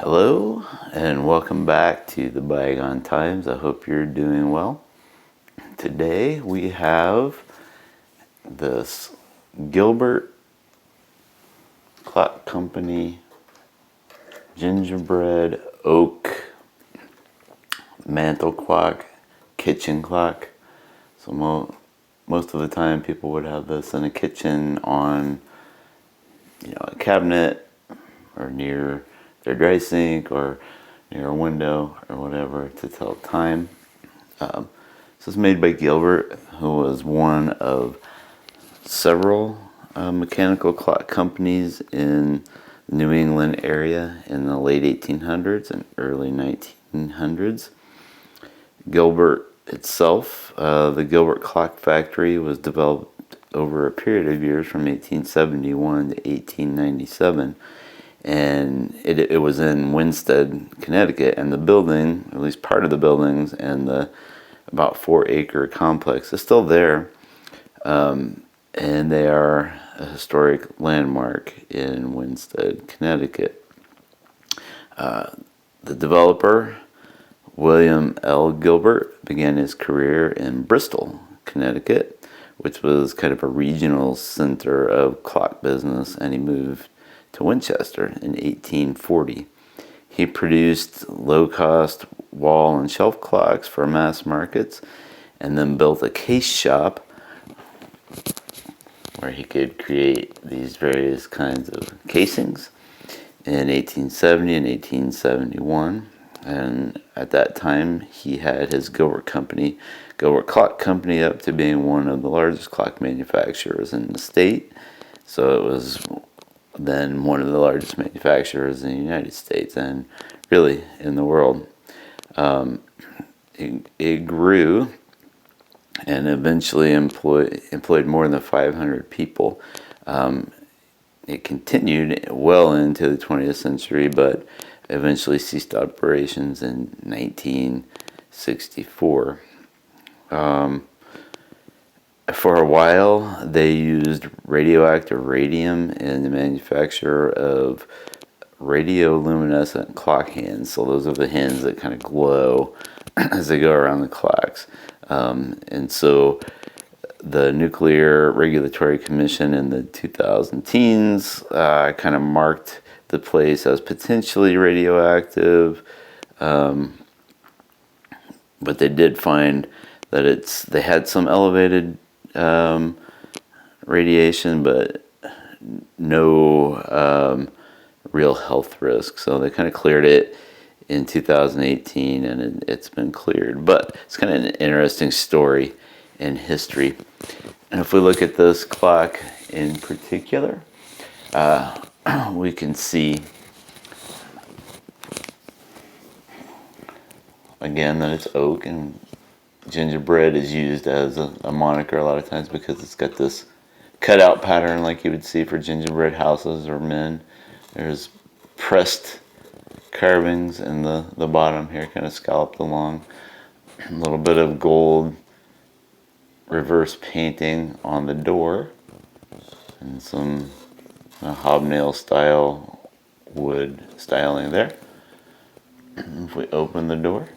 Hello and welcome back to the Bygone Times. I hope you're doing well. Today we have this Gilbert Clock Company gingerbread oak mantle clock, kitchen clock. So most of the time people would have this in a kitchen on a cabinet or near their dry sink or near a window or whatever to tell time. This is made by Gilbert, who was one of several mechanical clock companies in the New England area in the late 1800s and early 1900s. Gilbert itself, the Gilbert Clock Factory, was developed over a period of years from 1871 to 1897. And it was in Winsted, Connecticut, and the building, at least part of the buildings, and the about 4-acre complex is still there, and they are a historic landmark in Winsted, Connecticut. The developer, William L. Gilbert, began his career in Bristol, Connecticut, which was kind of a regional center of clock business, and he moved to Winchester in 1840. He produced low-cost wall and shelf clocks for mass markets, and then built a case shop where he could create these various kinds of casings in 1870 and 1871. And at that time, he had his Gilbert Clock Company, up to being one of the largest clock manufacturers in the state. So it was then one of the largest manufacturers in the United States and really in the world. It grew and eventually employed more than 500 people. It continued well into the 20th century, but eventually ceased operations in 1964. For a while, they used radioactive radium in the manufacture of radioluminescent clock hands. So those are the hands that kind of glow as they go around the clocks. And so the Nuclear Regulatory Commission in the 2010s kind of marked the place as potentially radioactive. But they did find that they had some elevated radiation, but no real health risk. So they kind of cleared it in 2018, and it's been cleared. But it's kind of an interesting story in history. And if we look at this clock in particular, we can see again that it's oak, and gingerbread is used as a moniker a lot of times because it's got this cutout pattern like you would see for gingerbread houses or men. There's pressed carvings in the bottom here, kind of scalloped along. A little bit of gold reverse painting on the door, and some hobnail style wood styling there. If we open the door,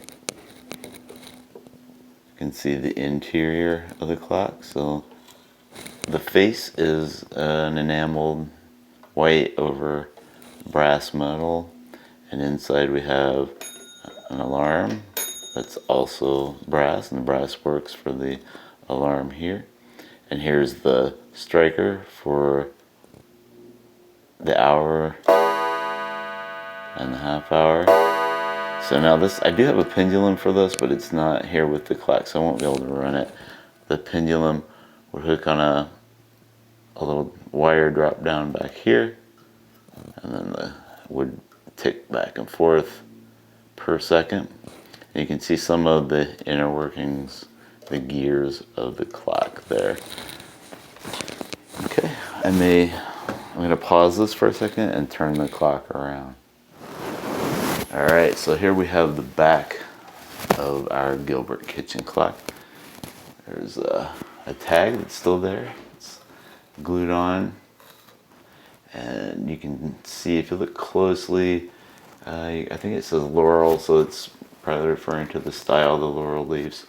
you can see the interior of the clock. So the face is an enameled white over brass metal, and inside we have an alarm that's also brass, and the brass works for the alarm here. And here's the striker for the hour and the half hour. So now I do have a pendulum for this, but it's not here with the clock, so I won't be able to run it. The pendulum would hook on a little wire drop down back here, and then would tick back and forth per second. And you can see some of the inner workings, the gears of the clock there. Okay, I'm going to pause this for a second and turn the clock around. Alright, so here we have the back of our Gilbert kitchen clock. There's a tag that's still there. It's glued on. And you can see, if you look closely, I think it says Laurel, so it's probably referring to the style of the laurel leaves.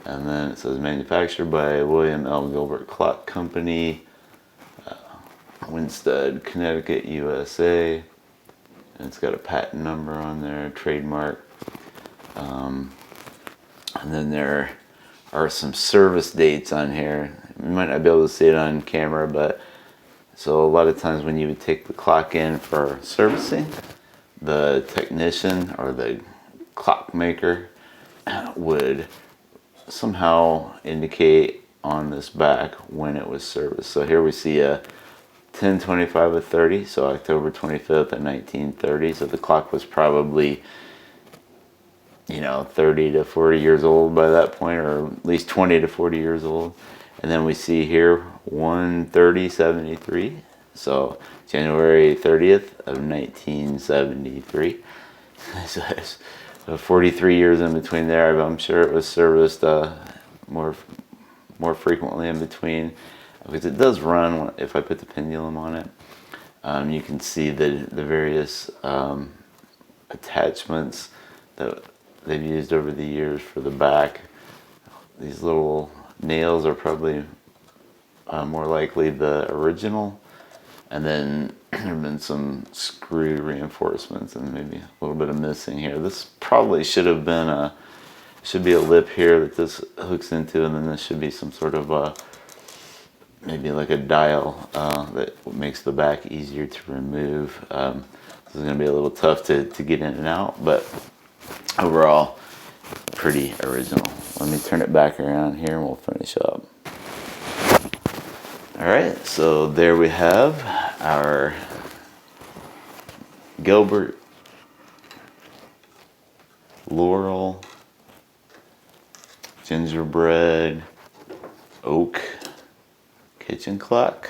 And then it says manufactured by William L. Gilbert Clock Company, Winsted, Connecticut, USA. And it's got a patent number on there, trademark. And then there are some service dates on here. You might not be able to see it on camera, but so a lot of times when you would take the clock in for servicing, the technician or the clockmaker would somehow indicate on this back when it was serviced. So here we see a 10/25 of 30, so October 25th of 1930. So the clock was probably, 30 to 40 years old by that point, or at least 20 to 40 years old. And then we see here 1/30/73, so January 30th of 1973. So 43 years in between there. I'm sure it was serviced more frequently in between, because it does run if I put the pendulum on it. You can see the various attachments that they've used over the years for the back. These little nails are probably more likely the original, and then there have been some screw reinforcements and maybe a little bit of missing here. This probably should be a lip here that this hooks into, and then this should be some sort of maybe like a dial that makes the back easier to remove. This is going to be a little tough to get in and out, but overall pretty original. Let me turn it back around here and we'll finish up. Alright, so there we have our Gilbert Laurel Gingerbread oak kitchen clock.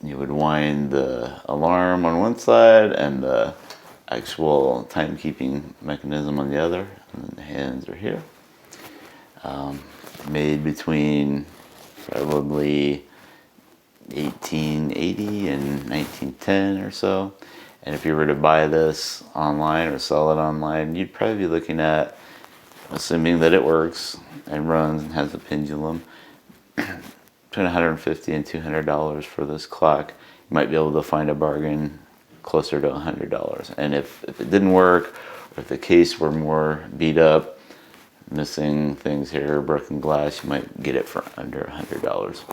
You would wind the alarm on one side and the actual timekeeping mechanism on the other, and then the hands are here. Made between probably 1880 and 1910 or so. And if you were to buy this online or sell it online, you'd probably be looking at, assuming that it works and runs and has a pendulum, between $150 and $200 for this clock. You might be able to find a bargain closer to $100. And if it didn't work, or if the case were more beat up, missing things here, broken glass, you might get it for under $100.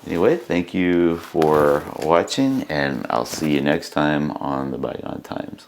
Anyway, thank you for watching, and I'll see you next time on the Bygone Times.